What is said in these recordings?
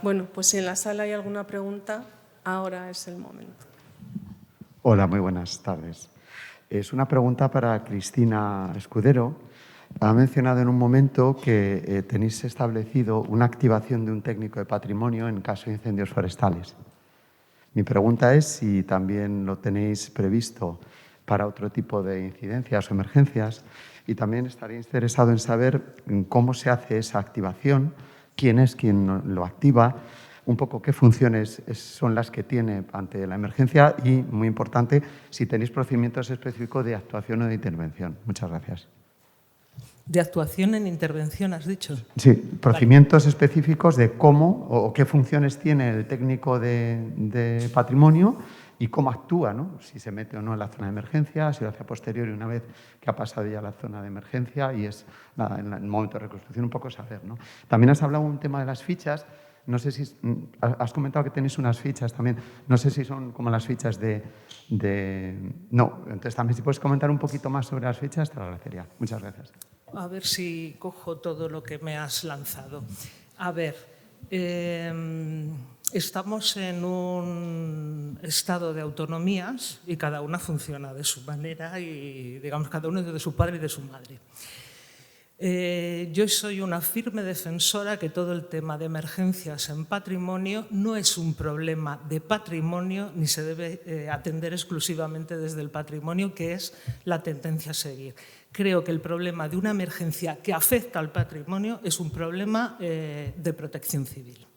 Bueno, pues si en la sala hay alguna pregunta, ahora es el momento. Hola, muy buenas tardes. Es una pregunta para Cristina Escudero. Ha mencionado en un momento que tenéis establecido una activación de un técnico de patrimonio en caso de incendios forestales. Mi pregunta es si también lo tenéis previsto para otro tipo de incidencias o emergencias, y también estaría interesado en saber cómo se hace esa activación, quién es quien lo activa, un poco qué funciones son las que tiene ante la emergencia y, muy importante, si tenéis procedimientos específicos de actuación o de intervención. Muchas gracias. De actuación en intervención, has dicho. Sí, procedimientos específicos de cómo o qué funciones tiene el técnico de patrimonio y cómo actúa, ¿no? Si se mete o no en la zona de emergencia, si lo hace a posteriori una vez que ha pasado ya la zona de emergencia y es nada, en el momento de reconstrucción un poco saber, ¿no? También has hablado un tema de las fichas. No sé si has comentado que tenéis unas fichas también. No sé si son como las fichas No, entonces también si puedes comentar un poquito más sobre las fichas, te lo agradecería. Muchas gracias. A ver si cojo todo lo que me has lanzado. A ver, estamos en un estado de autonomías y cada una funciona de su manera y, digamos, cada uno de su padre y de su madre. Yo soy una firme defensora que todo el tema de emergencias en patrimonio no es un problema de patrimonio ni se debe atender exclusivamente desde el patrimonio, que es la tendencia a seguir. Creo que el problema de una emergencia que afecta al patrimonio es un problema de protección civil.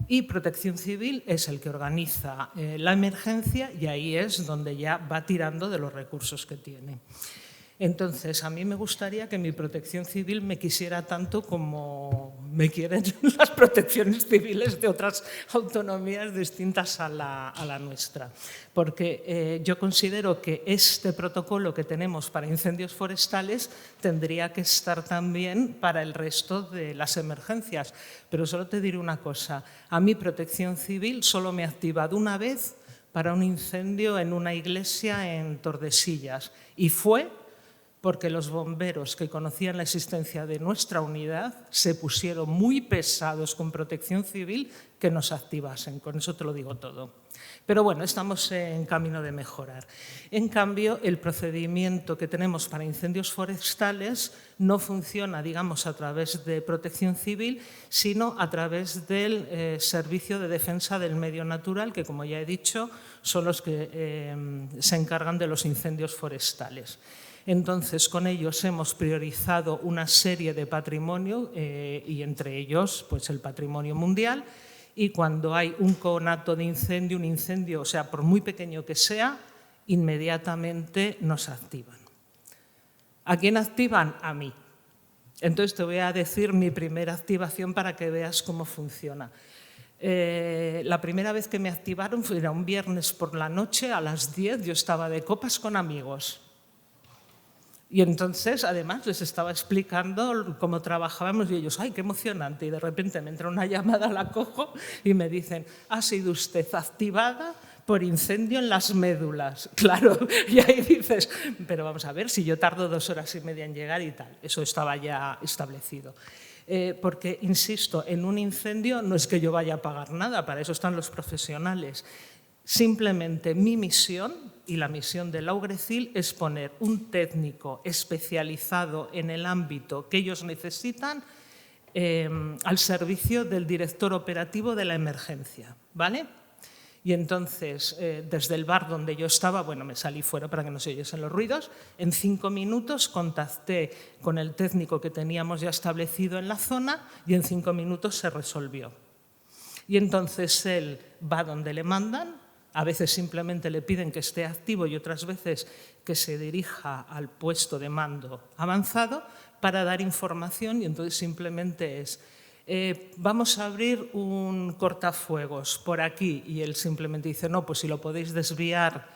Y Protección Civil es el que organiza la emergencia y ahí es donde ya va tirando de los recursos que tiene. Entonces, a mí me gustaría que mi protección civil me quisiera tanto como me quieren las protecciones civiles de otras autonomías distintas a la nuestra. Porque yo considero que este protocolo que tenemos para incendios forestales tendría que estar también para el resto de las emergencias. Pero solo te diré una cosa, a mi protección civil solo me ha activado una vez para un incendio en una iglesia en Tordesillas y fue porque los bomberos que conocían la existencia de nuestra unidad se pusieron muy pesados con Protección Civil que nos activasen. Con eso te lo digo todo. Pero bueno, estamos en camino de mejorar. En cambio, el procedimiento que tenemos para incendios forestales no funciona, digamos, a través de Protección Civil, sino a través del Servicio de Defensa del Medio Natural, que, como ya he dicho, son los que se encargan de los incendios forestales. Entonces, con ellos hemos priorizado una serie de patrimonio y entre ellos pues, el patrimonio mundial, y cuando hay un conato de incendio, un incendio, o sea, por muy pequeño que sea, inmediatamente nos activan. ¿A quién activan? A mí. Entonces te voy a decir mi primera activación para que veas cómo funciona. La primera vez que me activaron fue un viernes por la noche a las 10, yo estaba de copas con amigos. Y entonces, además, les estaba explicando cómo trabajábamos y ellos, ¡ay, qué emocionante! Y de repente me entra una llamada, la cojo y me dicen, ha sido usted activada por incendio en las médulas. Claro, y ahí dices, pero vamos a ver, si yo tardo 2 horas y media en llegar y tal. Eso estaba ya establecido. Porque, insisto, en un incendio no es que yo vaya a pagar nada, para eso están los profesionales. Simplemente mi misión y la misión de Laugrecil es poner un técnico especializado en el ámbito que ellos necesitan al servicio del director operativo de la emergencia, ¿vale? Y entonces, desde el bar donde yo estaba, bueno, me salí fuera para que no se oyesen los ruidos, en 5 minutos contacté con el técnico que teníamos ya establecido en la zona y en 5 minutos se resolvió. Y entonces él va donde le mandan. A veces simplemente le piden que esté activo y otras veces que se dirija al puesto de mando avanzado para dar información y entonces simplemente es vamos a abrir un cortafuegos por aquí y él simplemente dice no, pues si lo podéis desviar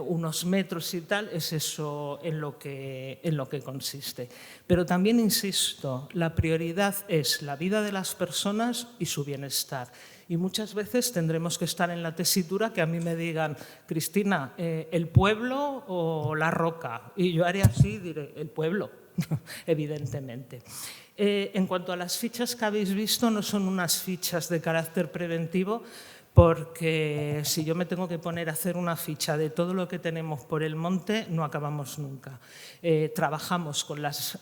unos metros y tal, es eso en lo que consiste. Pero también insisto, la prioridad es la vida de las personas y su bienestar. Y muchas veces tendremos que estar en la tesitura que a mí me digan, Cristina, ¿el pueblo o la roca? Y yo haré así, diré, el pueblo, evidentemente. En cuanto a las fichas que habéis visto, no son unas fichas de carácter preventivo, porque si yo me tengo que poner a hacer una ficha de todo lo que tenemos por el monte, no acabamos nunca. Trabajamos con las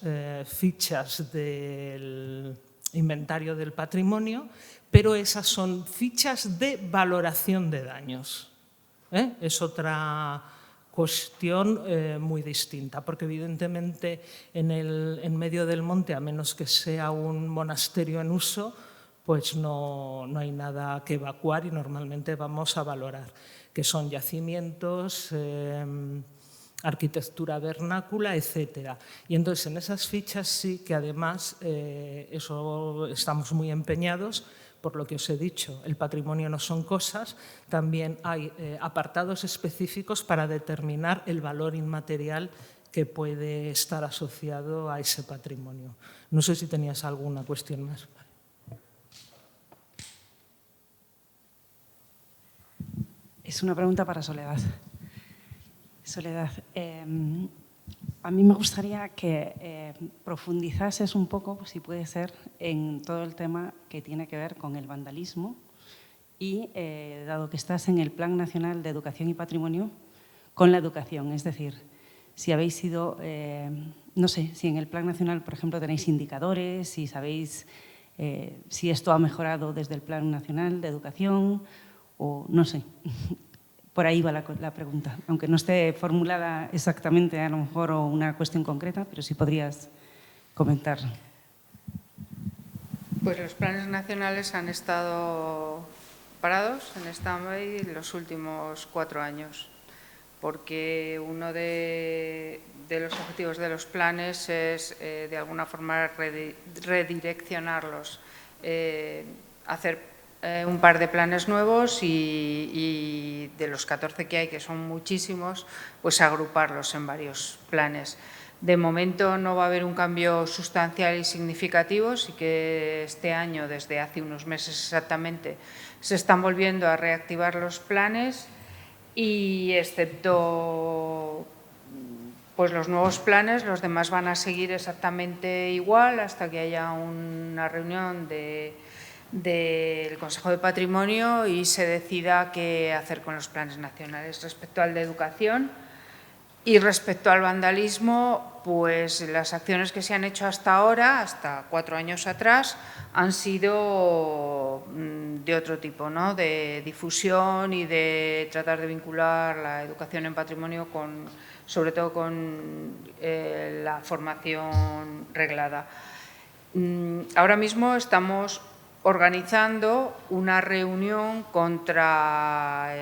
fichas del inventario del patrimonio, pero esas son fichas de valoración de daños. Es otra cuestión muy distinta, porque evidentemente en medio del monte, a menos que sea un monasterio en uso, pues no hay nada que evacuar y normalmente vamos a valorar, que son yacimientos, arquitectura vernácula, etcétera. Y entonces en esas fichas sí que además eso estamos muy empeñados, por lo que os he dicho, el patrimonio no son cosas, también hay apartados específicos para determinar el valor inmaterial que puede estar asociado a ese patrimonio. No sé si tenías alguna cuestión más. Es una pregunta para Soledad. Soledad, a mí me gustaría que profundizases un poco, si puede ser, en todo el tema que tiene que ver con el vandalismo y, dado que estás en el Plan Nacional de Educación y Patrimonio, con la educación. Es decir, si habéis sido, no sé, si en el Plan Nacional, por ejemplo, tenéis indicadores, si sabéis si esto ha mejorado desde el Plan Nacional de Educación o no sé. Por ahí va la pregunta, aunque no esté formulada exactamente a lo mejor o una cuestión concreta, pero sí podrías comentar. Pues los planes nacionales han estado parados en stand-by los últimos 4 años, porque uno de los objetivos de los planes es de alguna forma redireccionarlos, hacer un par de planes nuevos y de los 14 que hay, que son muchísimos, pues agruparlos en varios planes. De momento no va a haber un cambio sustancial y significativo, sí que este año, desde hace unos meses exactamente, se están volviendo a reactivar los planes y y pues los nuevos planes, los demás van a seguir exactamente igual hasta que haya una reunión del Consejo de Patrimonio y se decida qué hacer con los planes nacionales. Respecto al de educación y respecto al vandalismo, pues las acciones que se han hecho hasta ahora, hasta 4 años atrás, han sido de otro tipo, ¿no? De difusión y de tratar de vincular la educación en patrimonio sobre todo con la formación reglada. Ahora mismo estamos organizando una reunión contra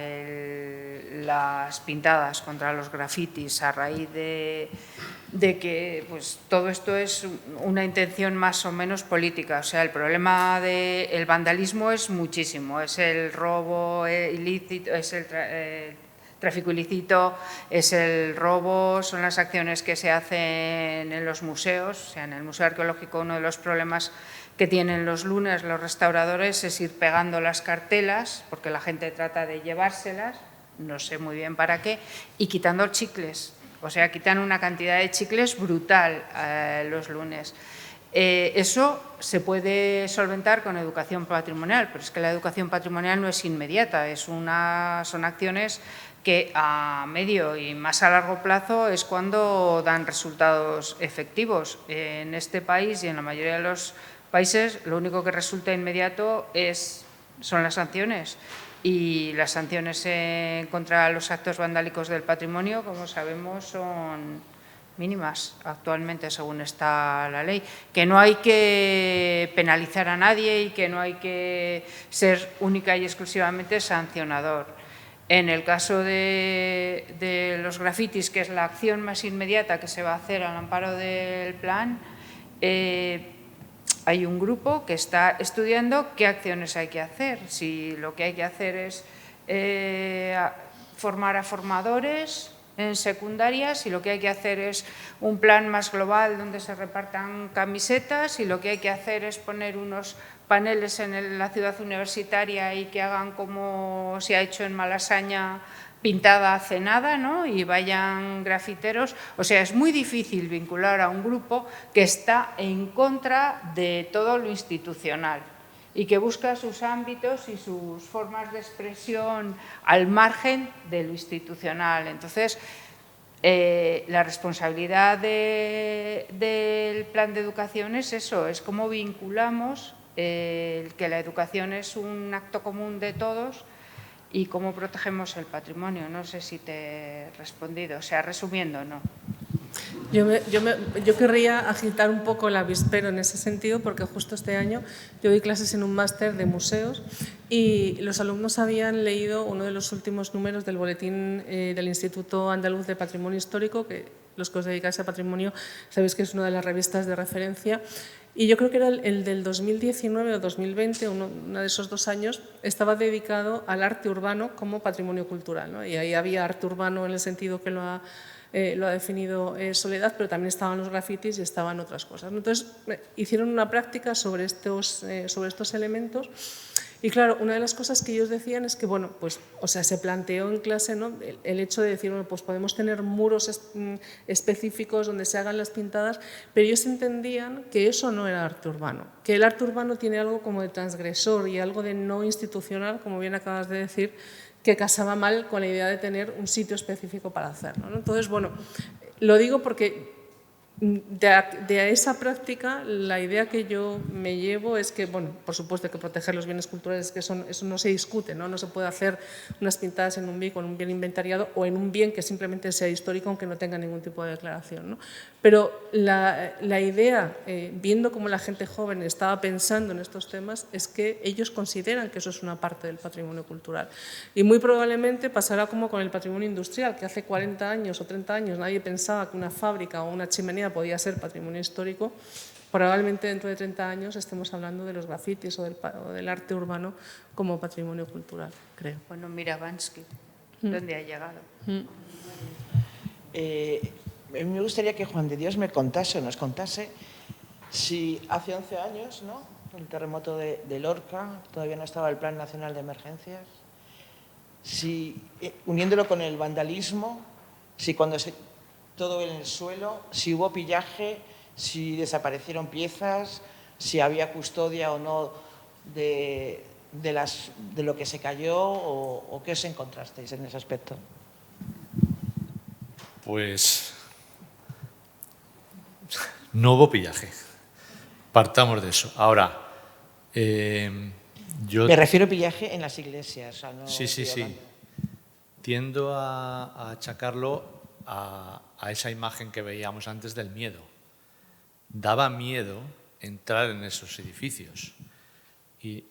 las pintadas, contra los grafitis, a raíz de que pues, todo esto es una intención más o menos política. O sea, el problema del vandalismo es muchísimo, es el robo ilícito, es el tráfico ilícito, es el robo, son las acciones que se hacen en los museos. O sea, en el Museo Arqueológico uno de los problemas que tienen los lunes los restauradores es ir pegando las cartelas, porque la gente trata de llevárselas, no sé muy bien para qué, y quitando chicles. O sea, quitan una cantidad de chicles brutal los lunes. Eso se puede solventar con educación patrimonial, pero es que la educación patrimonial no es inmediata, son acciones que a medio y más a largo plazo es cuando dan resultados efectivos. En este país y en la mayoría de los países lo único que resulta inmediato son las sanciones, y las sanciones contra los actos vandálicos del patrimonio, como sabemos, son mínimas actualmente según está la ley. Que no hay que penalizar a nadie y que no hay que ser única y exclusivamente sancionador. En el caso de los grafitis, que es la acción más inmediata que se va a hacer al amparo del plan, hay un grupo que está estudiando qué acciones hay que hacer. Si lo que hay que hacer es formar a formadores en secundarias, si lo que hay que hacer es un plan más global donde se repartan camisetas, si lo que hay que hacer es poner unos paneles en la ciudad universitaria y que hagan como se ha hecho en Malasaña, pintada hace nada, ¿no? Y vayan grafiteros. O sea, es muy difícil vincular a un grupo que está en contra de todo lo institucional y que busca sus ámbitos y sus formas de expresión al margen de lo institucional. Entonces, la responsabilidad del plan de educación es eso, es cómo vinculamos que la educación es un acto común de todos y cómo protegemos el patrimonio. No sé si te he respondido, o sea, resumiendo, no. Yo querría agitar un poco el avispero en ese sentido, porque justo este año yo doy clases en un máster de museos y los alumnos habían leído uno de los últimos números del boletín del Instituto Andaluz de Patrimonio Histórico, que los que os dedicáis a patrimonio sabéis que es una de las revistas de referencia. Y yo creo que era el del 2019 o 2020, uno de esos 2 años, estaba dedicado al arte urbano como patrimonio cultural, ¿no? Y ahí había arte urbano en el sentido que lo ha definido Soledad, pero también estaban los grafitis y estaban otras cosas, ¿no? Entonces, hicieron una práctica sobre estos elementos. Y claro, una de las cosas que ellos decían es que, bueno, pues, o sea, se planteó en clase, ¿no?, el hecho de decir, bueno, pues podemos tener muros específicos donde se hagan las pintadas, pero ellos entendían que eso no era arte urbano, que el arte urbano tiene algo como de transgresor y algo de no institucional, como bien acabas de decir, que casaba mal con la idea de tener un sitio específico para hacerlo, ¿no? Entonces, bueno, lo digo porque de esa práctica la idea que yo me llevo es que, bueno, por supuesto hay que proteger los bienes culturales, que eso no se discute, ¿no? No se puede hacer unas pintadas en un BIC con un bien inventariado o en un bien que simplemente sea histórico aunque no tenga ningún tipo de declaración, ¿no? Pero la idea, viendo cómo la gente joven estaba pensando en estos temas, es que ellos consideran que eso es una parte del patrimonio cultural. Y muy probablemente pasará como con el patrimonio industrial, que hace 40 años o 30 años nadie pensaba que una fábrica o una chimenea podía ser patrimonio histórico. Probablemente dentro de 30 años estemos hablando de los grafitis o del arte urbano como patrimonio cultural, creo. Bueno, mira Bansky, ¿dónde ha llegado? Me gustaría que Juan de Dios me contase o nos contase si hace 11 años, ¿no?, el terremoto de Lorca, todavía no estaba el Plan Nacional de Emergencias, si uniéndolo con el vandalismo, si cuando todo en el suelo, si hubo pillaje, si desaparecieron piezas, si había custodia o no de lo que se cayó o qué os encontrasteis en ese aspecto. Pues no hubo pillaje. Partamos de eso. Ahora, yo... Me refiero a pillaje en las iglesias. O sea, no sí. Tiendo a achacarlo a esa imagen que veíamos antes del miedo. Daba miedo entrar en esos edificios. Y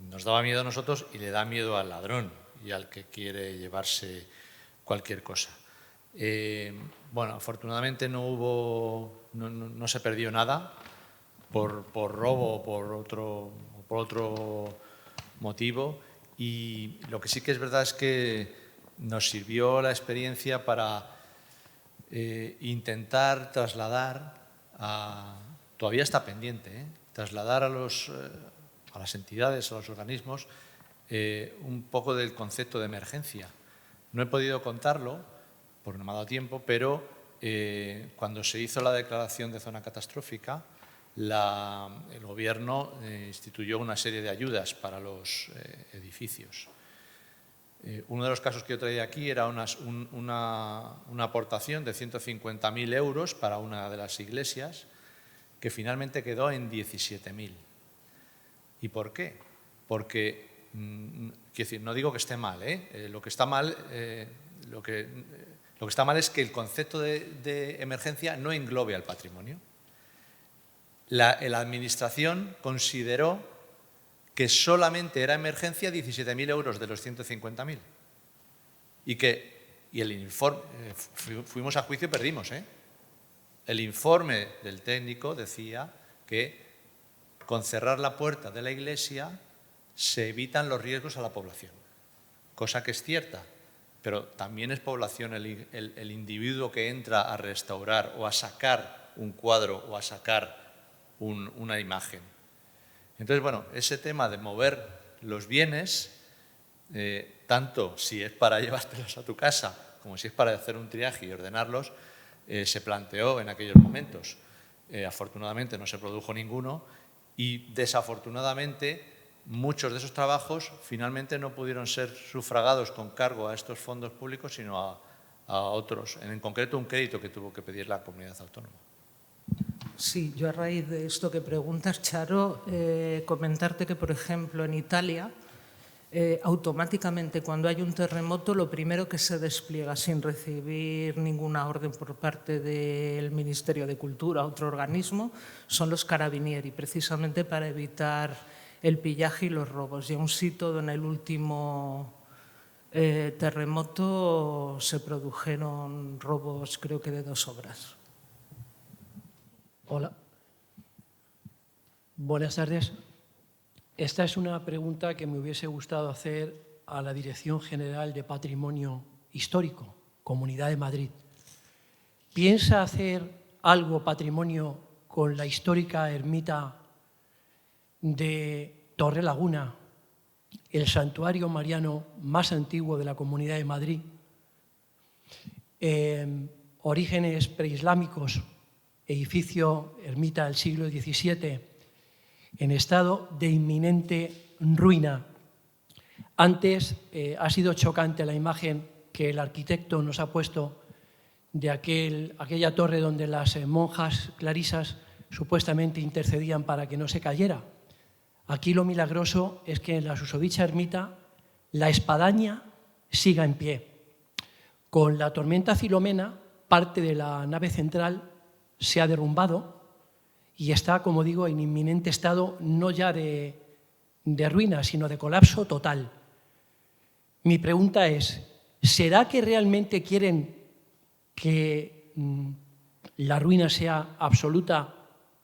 nos daba miedo a nosotros y le da miedo al ladrón y al que quiere llevarse cualquier cosa. Bueno, afortunadamente no se perdió nada por robo o por otro motivo, y lo que sí que es verdad es que nos sirvió la experiencia para intentar trasladar todavía está pendiente, trasladar a las entidades, a los organismos, un poco del concepto de emergencia. No he podido contarlo porque no me ha dado tiempo, pero cuando se hizo la declaración de zona catastrófica, el Gobierno instituyó una serie de ayudas para los edificios. Uno de los casos que yo traía aquí era una aportación de 150.000 euros para una de las iglesias, que finalmente quedó en 17.000. ¿Y por qué? Porque, quiero decir, no digo que esté mal, lo que está mal es que el concepto de emergencia no englobe al patrimonio. La Administración consideró que solamente era emergencia 17.000 euros de los 150.000. Y el informe, fuimos a juicio y perdimos. El informe del técnico decía que con cerrar la puerta de la iglesia se evitan los riesgos a la población, cosa que es cierta, pero también es población el individuo que entra a restaurar o a sacar un cuadro o a sacar una imagen. Entonces, bueno, ese tema de mover los bienes tanto si es para llevártelos a tu casa como si es para hacer un triaje y ordenarlos, se planteó en aquellos momentos. Afortunadamente no se produjo ninguno y desafortunadamente muchos de esos trabajos finalmente no pudieron ser sufragados con cargo a estos fondos públicos, sino a otros, en concreto un crédito que tuvo que pedir la comunidad autónoma. Sí, yo a raíz de esto que preguntas, Charo, comentarte que, por ejemplo, en Italia, automáticamente cuando hay un terremoto, lo primero que se despliega sin recibir ninguna orden por parte del Ministerio de Cultura, otro organismo, son los carabinieri, precisamente para evitar el pillaje y los robos. Y a un sitio en el último terremoto se produjeron robos, creo que de 2 obras. Hola. Buenas tardes. Esta es una pregunta que me hubiese gustado hacer a la Dirección General de Patrimonio Histórico, Comunidad de Madrid. ¿Piensa hacer algo patrimonio con la histórica ermita de Torrelaguna, el santuario mariano más antiguo de la Comunidad de Madrid? Orígenes preislámicos, edificio ermita del siglo XVII, en estado de inminente ruina. Antes ha sido chocante la imagen que el arquitecto nos ha puesto de aquella torre donde las monjas clarisas supuestamente intercedían para que no se cayera. Aquí lo milagroso es que en la susodicha ermita la espadaña siga en pie. Con la tormenta Filomena, parte de la nave central se ha derrumbado y está, como digo, en inminente estado no ya de ruina, sino de colapso total. Mi pregunta es, ¿será que realmente quieren que la ruina sea absoluta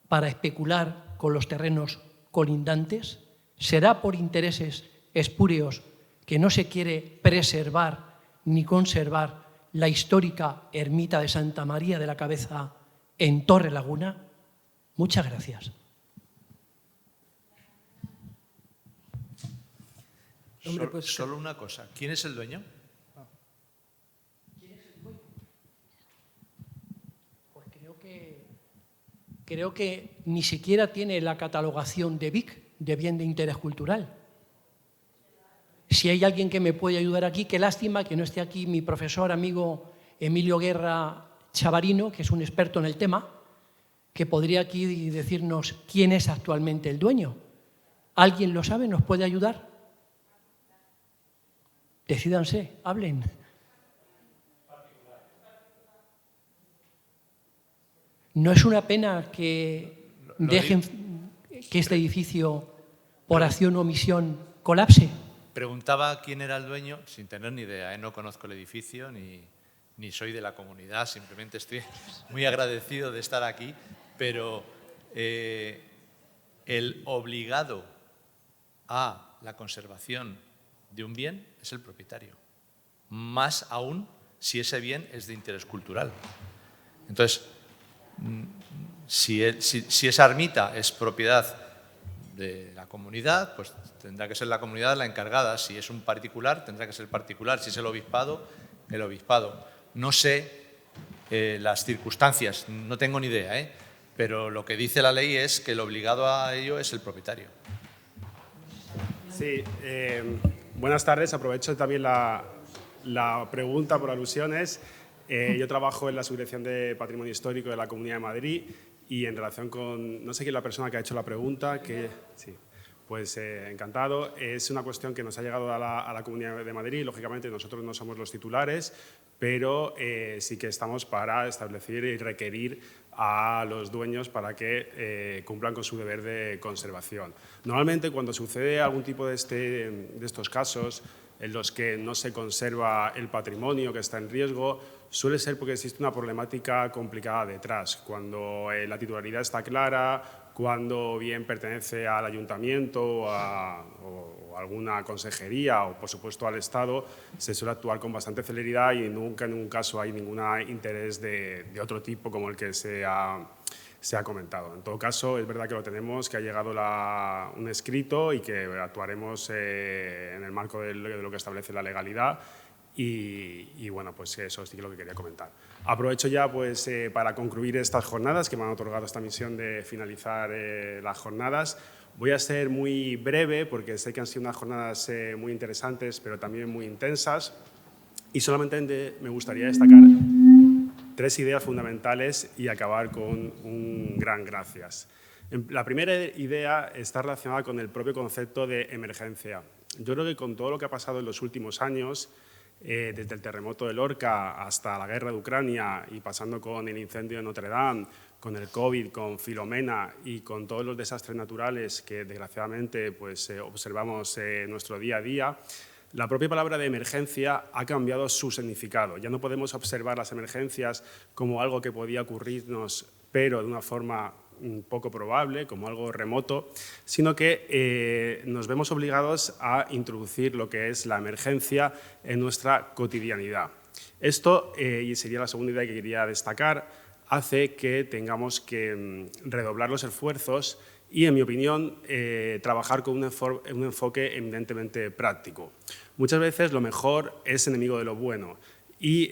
para especular con los terrenos colindantes? ¿Será por intereses espúreos que no se quiere preservar ni conservar la histórica ermita de Santa María de la Cabeza en Torrelaguna? Muchas gracias. Hombre, pues, solo una cosa. ¿Quién es el dueño? Pues creo que ni siquiera tiene la catalogación de BIC, de bien de interés cultural. Si hay alguien que me puede ayudar aquí, qué lástima que no esté aquí mi profesor amigo Emilio Guerra Chavarino, que es un experto en el tema, que podría aquí decirnos quién es actualmente el dueño. ¿Alguien lo sabe? ¿Nos puede ayudar? Decídanse, hablen. ¿No es una pena que dejen que este edificio, por acción o omisión, colapse? Preguntaba quién era el dueño, sin tener ni idea. No conozco el edificio, ni soy de la comunidad, simplemente estoy muy agradecido de estar aquí, pero el obligado a la conservación de un bien es el propietario, más aún si ese bien es de interés cultural. Entonces, si esa ermita es propiedad de la comunidad, pues tendrá que ser la comunidad la encargada. Si es un particular, tendrá que ser el particular. Si es el obispado, el obispado. No sé las circunstancias, no tengo ni idea, pero lo que dice la ley es que el obligado a ello es el propietario. Sí, buenas tardes. Aprovecho también la pregunta por alusiones. Yo trabajo en la Subdirección de Patrimonio Histórico de la Comunidad de Madrid y en relación con, no sé quién es la persona que ha hecho la pregunta, que sí, pues encantado. Es una cuestión que nos ha llegado a la Comunidad de Madrid. Lógicamente nosotros no somos los titulares, pero sí que estamos para establecer y requerir a los dueños para que cumplan con su deber de conservación. Normalmente cuando sucede algún tipo de estos casos en los que no se conserva el patrimonio que está en riesgo, suele ser porque existe una problemática complicada detrás. Cuando la titularidad está clara, cuando bien pertenece al ayuntamiento o a alguna consejería o, por supuesto, al Estado, se suele actuar con bastante celeridad y nunca en ningún caso hay ningún interés de otro tipo como el que se ha se ha comentado. En todo caso, es verdad que lo tenemos, que ha llegado un escrito y que actuaremos en el marco de lo que establece la legalidad y bueno, pues eso sí que es lo que quería comentar. Aprovecho ya pues, para concluir estas jornadas que me han otorgado esta misión de finalizar las jornadas. Voy a ser muy breve porque sé que han sido unas jornadas muy interesantes pero también muy intensas y solamente me gustaría destacar 3 ideas fundamentales y acabar con un gran gracias. La primera idea está relacionada con el propio concepto de emergencia. Yo creo que con todo lo que ha pasado en los últimos años, desde el terremoto de Lorca hasta la guerra de Ucrania y pasando con el incendio de Notre Dame, con el COVID, con Filomena y con todos los desastres naturales que desgraciadamente pues, observamos en nuestro día a día, la propia palabra de emergencia ha cambiado su significado. Ya no podemos observar las emergencias como algo que podía ocurrirnos, pero de una forma poco probable, como algo remoto, sino que nos vemos obligados a introducir lo que es la emergencia en nuestra cotidianidad. Esto, y sería la segunda idea que quería destacar, hace que tengamos que redoblar los esfuerzos y, en mi opinión, trabajar con un enfoque eminentemente práctico. Muchas veces lo mejor es enemigo de lo bueno y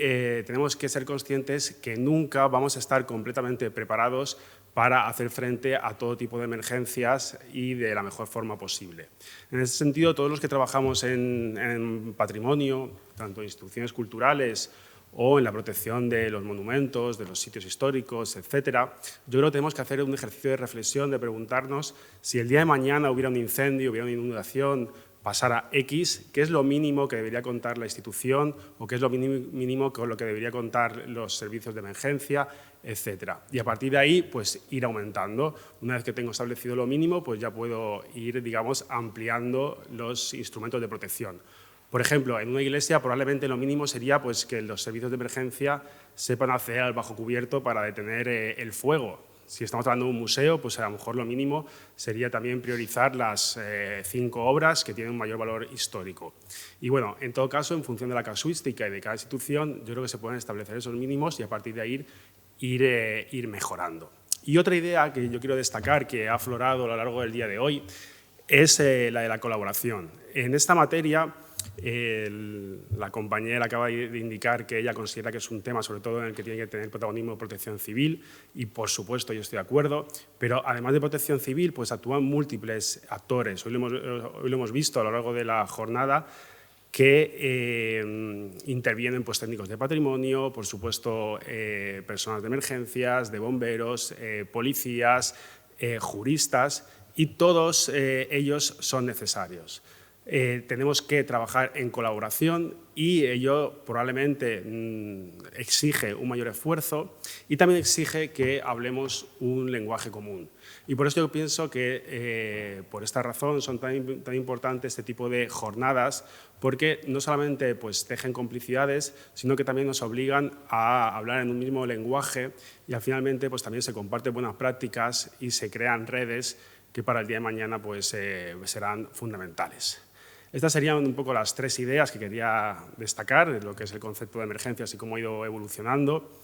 tenemos que ser conscientes que nunca vamos a estar completamente preparados para hacer frente a todo tipo de emergencias y de la mejor forma posible. En ese sentido, todos los que trabajamos en patrimonio, tanto en instituciones culturales o en la protección de los monumentos, de los sitios históricos, etcétera, yo creo que tenemos que hacer un ejercicio de reflexión, de preguntarnos si el día de mañana hubiera un incendio, hubiera una inundación, pasara X, ¿qué es lo mínimo que debería contar la institución o qué es lo mínimo con lo que debería contar los servicios de emergencia, etcétera? Y a partir de ahí, pues ir aumentando. Una vez que tengo establecido lo mínimo, pues ya puedo ir, digamos, ampliando los instrumentos de protección. Por ejemplo, en una iglesia probablemente lo mínimo sería pues, que los servicios de emergencia sepan acceder al bajo cubierto para detener el fuego. Si estamos hablando de un museo, pues a lo mejor lo mínimo sería también priorizar las 5 obras que tienen un mayor valor histórico. Y bueno, en todo caso, en función de la casuística y de cada institución, yo creo que se pueden establecer esos mínimos y a partir de ahí ir mejorando. Y otra idea que yo quiero destacar que ha aflorado a lo largo del día de hoy es la de la colaboración. En esta materia, la compañera acaba de indicar que ella considera que es un tema sobre todo en el que tiene que tener protagonismo protección civil y por supuesto yo estoy de acuerdo, pero además de protección civil pues actúan múltiples actores. Hoy lo hemos visto a lo largo de la jornada que intervienen pues, técnicos de patrimonio, por supuesto personas de emergencias, de bomberos, policías, juristas y todos ellos son necesarios. Tenemos que trabajar en colaboración y ello probablemente exige un mayor esfuerzo y también exige que hablemos un lenguaje común. Y por eso yo pienso que por esta razón son tan importantes este tipo de jornadas porque no solamente pues, tejen complicidades, sino que también nos obligan a hablar en un mismo lenguaje y finalmente pues, también se comparten buenas prácticas y se crean redes que para el día de mañana pues, serán fundamentales. Estas serían un poco las 3 ideas que quería destacar de lo que es el concepto de emergencias y cómo ha ido evolucionando.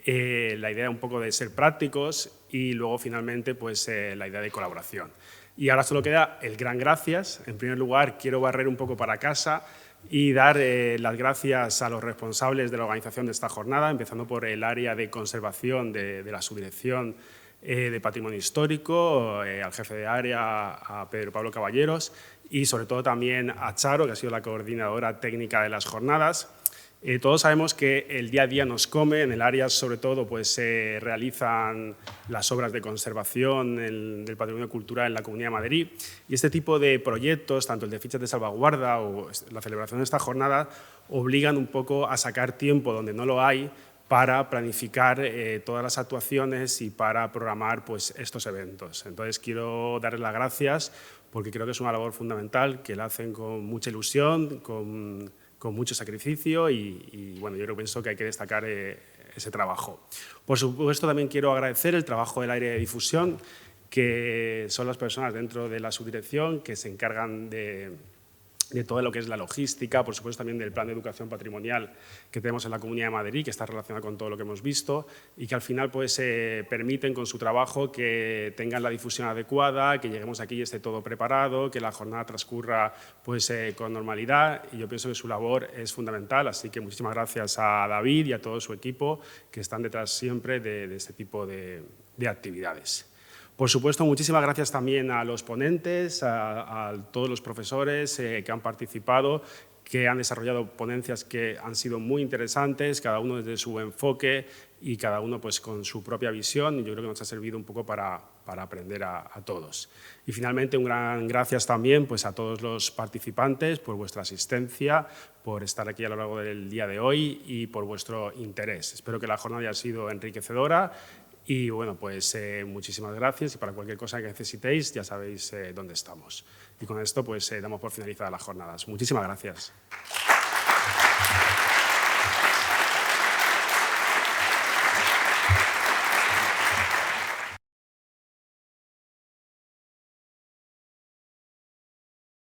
La idea un poco de ser prácticos y luego finalmente pues, la idea de colaboración. Y ahora solo queda el gran gracias. En primer lugar, quiero barrer un poco para casa y dar las gracias a los responsables de la organización de esta jornada, empezando por el área de conservación de la subdirección de Patrimonio Histórico, al jefe de área, a Pedro Pablo Caballeros, y sobre todo también a Charo, que ha sido la coordinadora técnica de las jornadas. Todos sabemos que el día a día nos come, en el área sobre todo pues, se realizan las obras de conservación del patrimonio cultural en la Comunidad de Madrid y este tipo de proyectos, tanto el de fichas de salvaguarda o la celebración de esta jornada, obligan un poco a sacar tiempo donde no lo hay para planificar todas las actuaciones y para programar pues, estos eventos. Entonces quiero darles las gracias porque creo que es una labor fundamental, que la hacen con mucha ilusión, con mucho sacrificio y bueno, yo pienso que hay que destacar ese trabajo. Por supuesto, también quiero agradecer el trabajo del área de difusión, que son las personas dentro de la subdirección que se encargan de de todo lo que es la logística, por supuesto también del plan de educación patrimonial que tenemos en la Comunidad de Madrid, que está relacionado con todo lo que hemos visto y que al final pues, permiten con su trabajo que tengan la difusión adecuada, que lleguemos aquí y esté todo preparado, que la jornada transcurra pues, con normalidad, y yo pienso que su labor es fundamental, así que muchísimas gracias a David y a todo su equipo que están detrás siempre de este tipo de actividades. Por supuesto, muchísimas gracias también a los ponentes, a todos los profesores que han participado, que han desarrollado ponencias que han sido muy interesantes, cada uno desde su enfoque y cada uno pues, con su propia visión. Y yo creo que nos ha servido un poco para aprender a todos. Y finalmente, un gran gracias también pues, a todos los participantes por vuestra asistencia, por estar aquí a lo largo del día de hoy y por vuestro interés. Espero que la jornada haya sido enriquecedora. Y bueno, pues muchísimas gracias y para cualquier cosa que necesitéis ya sabéis dónde estamos. Y con esto pues damos por finalizadas las jornadas. Muchísimas gracias.